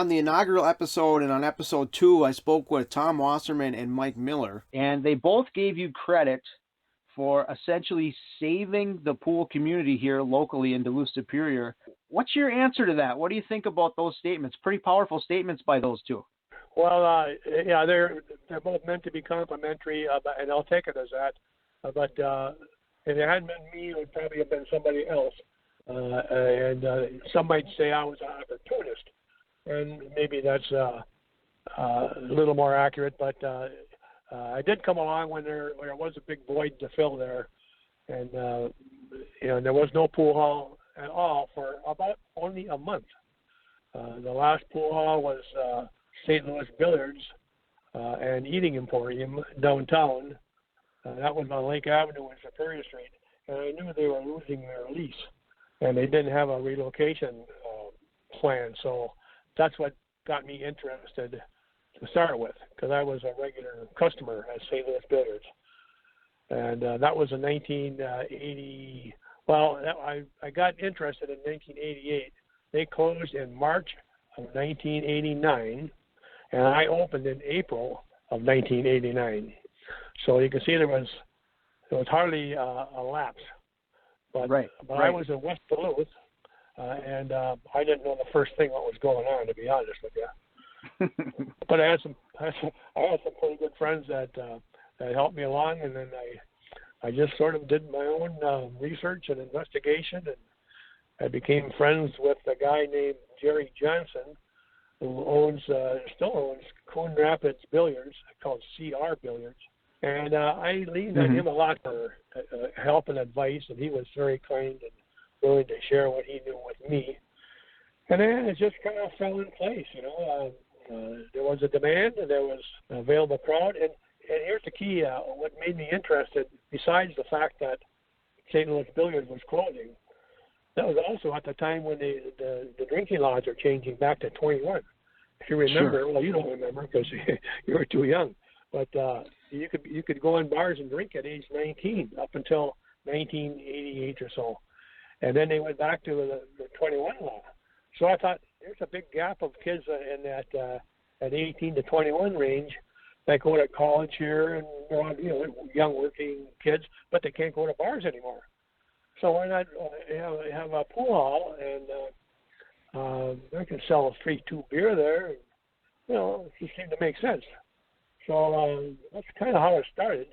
on the inaugural episode and on episode 2, I spoke with Tom Wasserman and Mike Miller, and they both gave you credit for essentially saving the pool community here locally in Duluth Superior. What's your answer to that? What do you think about those statements? Pretty powerful statements by those two. Well, yeah, they're both meant to be complimentary, and I'll take it as that. But if it hadn't been me, it would probably have been somebody else. And some might say I was an opportunist, and maybe that's a little more accurate. But I did come along when there was a big void to fill there, and there was no pool hall at all for about only a month. The last pool hall was St. Louis Billiards and Eating Emporium downtown. That was on Lake Avenue and Superior Street, and I knew they were losing their lease, and they didn't have a relocation plan. So that's what got me interested to start with, because I was a regular customer at St. Louis Billiards. And that was in 1980. Well, I got interested in 1988. They closed in March of 1989, and I opened in April of 1989. So you can see there was hardly a lapse. But, right. But I was in West Duluth, and I didn't know the first thing what was going on, to be honest with you. But I had some pretty good friends that helped me along, and then I just sort of did my own research and investigation, and I became friends with a guy named Jerry Johnson, who still owns Coon Rapids Billiards, called CR Billiards. And I leaned on him a lot for help and advice, and he was very kind and willing to share what he knew with me. And then it just kind of fell in place, there was a demand, and there was an available crowd. And here's the key, what made me interested, besides the fact that St. Louis Billiards was closing, that was also at the time when the drinking laws are changing back to 21. If you remember, Sure. Well, you don't remember because you were too young, but you could go in bars and drink at age 19 up until 1988 or so, and then they went back to the 21 law. So I thought there's a big gap of kids in that at 18 to 21 range that go to college here and young working kids, but they can't go to bars anymore. So why not have a pool hall, and they can sell a free 2 beer there. And, it just seemed to make sense. So that's kind of how it started.